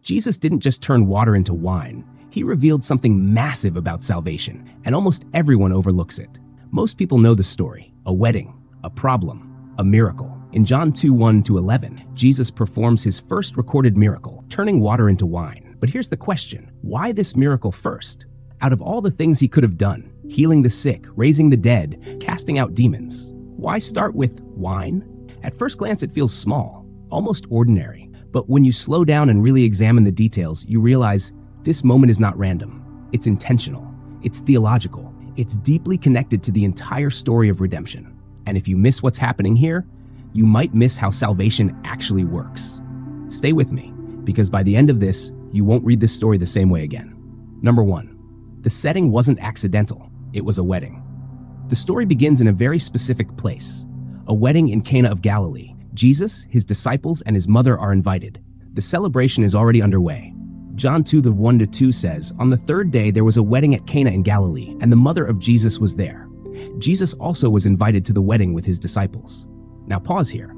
Jesus didn't just turn water into wine. He revealed something massive about salvation, and almost everyone overlooks it. Most people know the story: a wedding, a problem, a miracle. In John 2:1-11, Jesus performs his first recorded miracle, turning water into wine. But here's the question: why this miracle first? Out of all the things he could have done, healing the sick, raising the dead, casting out demons, why start with wine? At first glance, it feels small, almost ordinary. But when you slow down and really examine the details, you realize this moment is not random. It's intentional. It's theological. It's deeply connected to the entire story of redemption. And if you miss what's happening here, you might miss how salvation actually works. Stay with me, because by the end of this, you won't read this story the same way again. Number 1. The setting wasn't accidental. It was a wedding. The story begins in a very specific place, a wedding in Cana of Galilee. Jesus, his disciples, and his mother are invited. The celebration is already underway. John 2:1-2 says, "On the third day there was a wedding at Cana in Galilee, and the mother of Jesus was there." Jesus also was invited to the wedding with his disciples. Now pause here.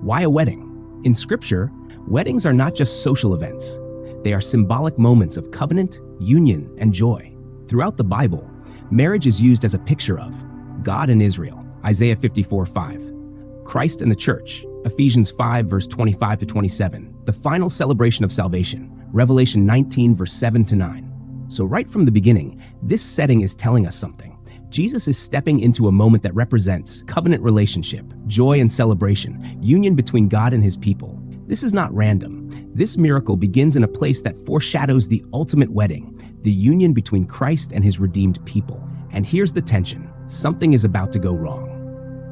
Why a wedding? In Scripture, weddings are not just social events. They are symbolic moments of covenant, union, and joy. Throughout the Bible, marriage is used as a picture of God and Israel, Isaiah 54:5, Christ and the church, Ephesians 5:25-27, the final celebration of salvation, Revelation 19:7-9. So right from the beginning, this setting is telling us something. Jesus is stepping into a moment that represents covenant relationship, joy and celebration, union between God and his people. This is not random. This miracle begins in a place that foreshadows the ultimate wedding, the union between Christ and his redeemed people. And here's the tension. Something is about to go wrong.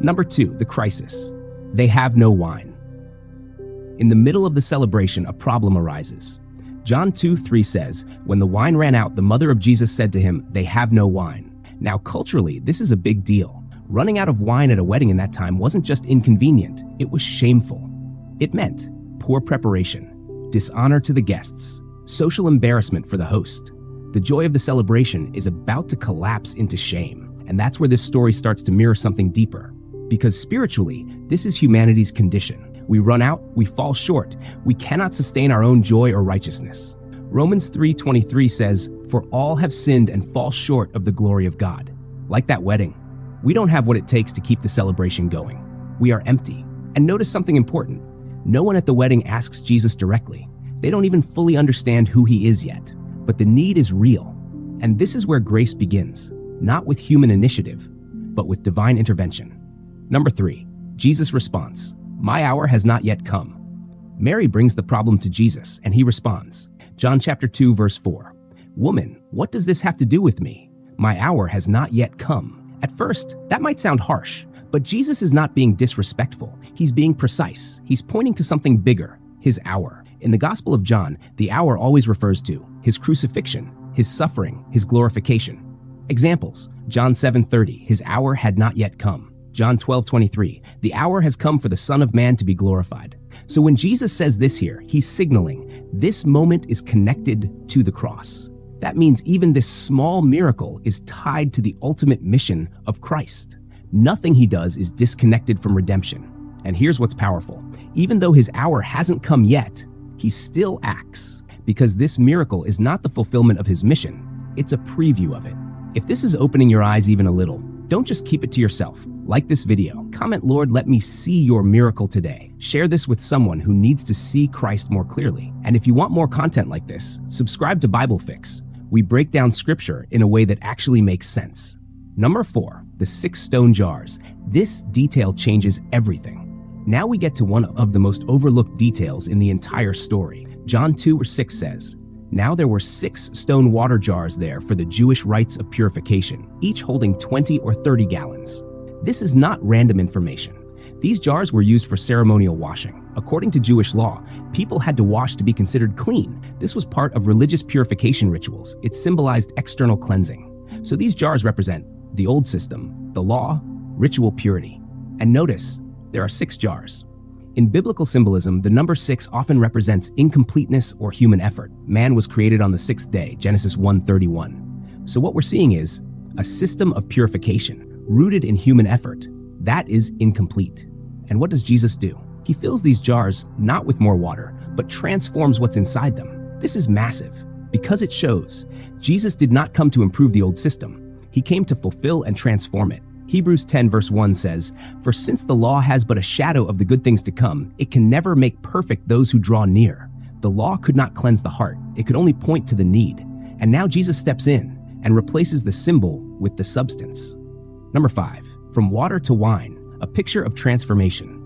Number 2, the crisis. They have no wine. In the middle of the celebration, a problem arises. John 2:3 says, "When the wine ran out, the mother of Jesus said to him, 'They have no wine.'" Now, culturally, this is a big deal. Running out of wine at a wedding in that time wasn't just inconvenient, it was shameful. It meant poor preparation, dishonor to the guests, social embarrassment for the host. The joy of the celebration is about to collapse into shame. And that's where this story starts to mirror something deeper. Because spiritually, this is humanity's condition. We run out, we fall short, we cannot sustain our own joy or righteousness. Romans 3:23 says, "For all have sinned and fall short of the glory of God." Like that wedding, we don't have what it takes to keep the celebration going. We are empty. And notice something important. No one at the wedding asks Jesus directly. They don't even fully understand who he is yet. But the need is real. And this is where grace begins, not with human initiative, but with divine intervention. Number 3, Jesus' response. "My hour has not yet come." Mary brings the problem to Jesus, and he responds. John chapter 2:4. "Woman, what does this have to do with me? My hour has not yet come." At first, that might sound harsh, but Jesus is not being disrespectful. He's being precise. He's pointing to something bigger, his hour. In the Gospel of John, the hour always refers to his crucifixion, his suffering, his glorification. Examples: John 7:30, his hour had not yet come. John 12:23, the hour has come for the Son of Man to be glorified. So when Jesus says this here, he's signaling this moment is connected to the cross. That means even this small miracle is tied to the ultimate mission of Christ. Nothing he does is disconnected from redemption. And here's what's powerful. Even though his hour hasn't come yet, he still acts, because this miracle is not the fulfillment of his mission, it's a preview of it. If this is opening your eyes even a little, don't just keep it to yourself. Like this video, comment, "Lord, let me see your miracle today." Share this with someone who needs to see Christ more clearly. And if you want more content like this, subscribe to BibleFix. We break down scripture in a way that actually makes sense. Number 4, the 6 stone jars. This detail changes everything. Now we get to one of the most overlooked details in the entire story. John 2:6 says, "Now there were 6 stone water jars there for the Jewish rites of purification, each holding 20 or 30 gallons. This is not random information. These jars were used for ceremonial washing. According to Jewish law, people had to wash to be considered clean. This was part of religious purification rituals. It symbolized external cleansing. So these jars represent the old system, the law, ritual purity. And notice, there are 6 jars. In biblical symbolism, the number 6 often represents incompleteness or human effort. Man was created on the 6th day, Genesis 1:31. So what we're seeing is a system of purification rooted in human effort. That is incomplete. And what does Jesus do? He fills these jars not with more water, but transforms what's inside them. This is massive because it shows Jesus did not come to improve the old system. He came to fulfill and transform it. Hebrews 10 verse 1 says, "For since the law has but a shadow of the good things to come, it can never make perfect those who draw near." The law could not cleanse the heart. It could only point to the need. And now Jesus steps in and replaces the symbol with the substance. Number 5, from water to wine, a picture of transformation.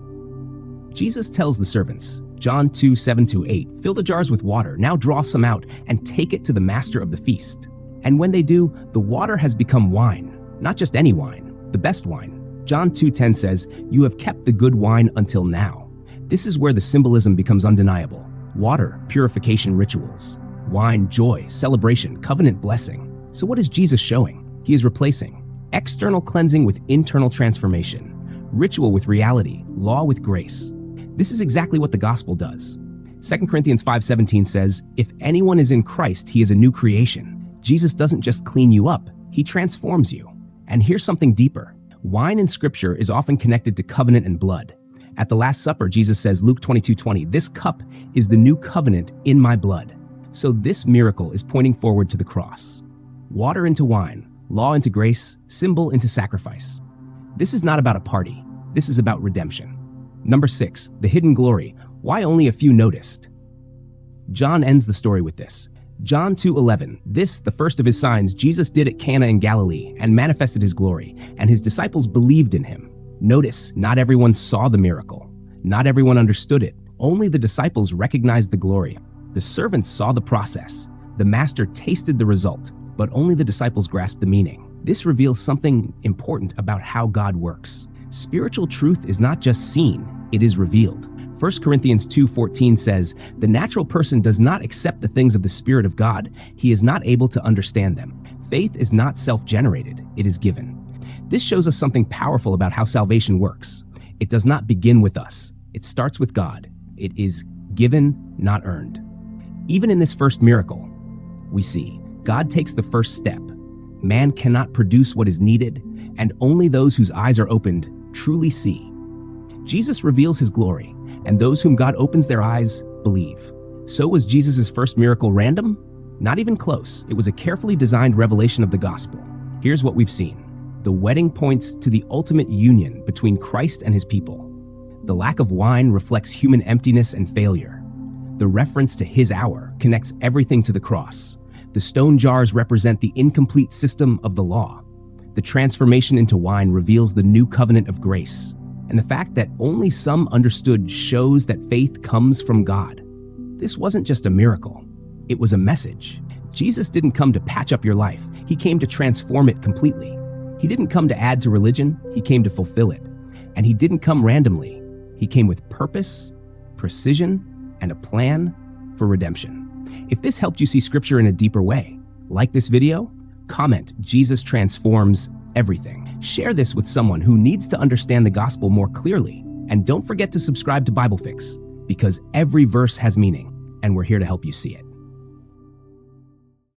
Jesus tells the servants, John 2:7-8, "Fill the jars with water, now draw some out and take it to the master of the feast." And when they do, the water has become wine, not just any wine, the best wine. John 2:10 says, "You have kept the good wine until now." This is where the symbolism becomes undeniable. Water, purification rituals. Wine, joy, celebration, covenant blessing. So what is Jesus showing? He is replacing external cleansing with internal transformation, ritual with reality, law with grace. This is exactly what the gospel does. 2 Corinthians 5:17 says, "If anyone is in Christ, he is a new creation." Jesus doesn't just clean you up, he transforms you. And here's something deeper. Wine in Scripture is often connected to covenant and blood. At the Last Supper, Jesus says, Luke 22:20, "This cup is the new covenant in my blood." So this miracle is pointing forward to the cross. Water into wine, law into grace, symbol into sacrifice. This is not about a party. This is about redemption. Number 6, the hidden glory. Why only a few noticed? John ends the story with this. John 2:11, "This, the first of his signs, Jesus did at Cana in Galilee and manifested his glory, and his disciples believed in him." Notice, not everyone saw the miracle. Not everyone understood it. Only the disciples recognized the glory. The servants saw the process. The master tasted the result, but only the disciples grasped the meaning. This reveals something important about how God works. Spiritual truth is not just seen, it is revealed. 1 Corinthians 2:14 says, "The natural person does not accept the things of the Spirit of God. He is not able to understand them." Faith is not self-generated, it is given. This shows us something powerful about how salvation works. It does not begin with us. It starts with God. It is given, not earned. Even in this first miracle, we see God takes the first step. Man cannot produce what is needed, and only those whose eyes are opened truly see. Jesus reveals his glory, and those whom God opens their eyes believe. So was Jesus' first miracle random? Not even close. It was a carefully designed revelation of the gospel. Here's what we've seen. The wedding points to the ultimate union between Christ and his people. The lack of wine reflects human emptiness and failure. The reference to his hour connects everything to the cross. The stone jars represent the incomplete system of the law. The transformation into wine reveals the new covenant of grace. And the fact that only some understood shows that faith comes from God. This wasn't just a miracle. It was a message. Jesus didn't come to patch up your life. He came to transform it completely. He didn't come to add to religion. He came to fulfill it. And he didn't come randomly. He came with purpose, precision, and a plan for redemption. If this helped you see Scripture in a deeper way, like this video, comment, "Jesus transforms everything." Share this with someone who needs to understand the gospel more clearly. And don't forget to subscribe to BibleFix, because every verse has meaning, and we're here to help you see it.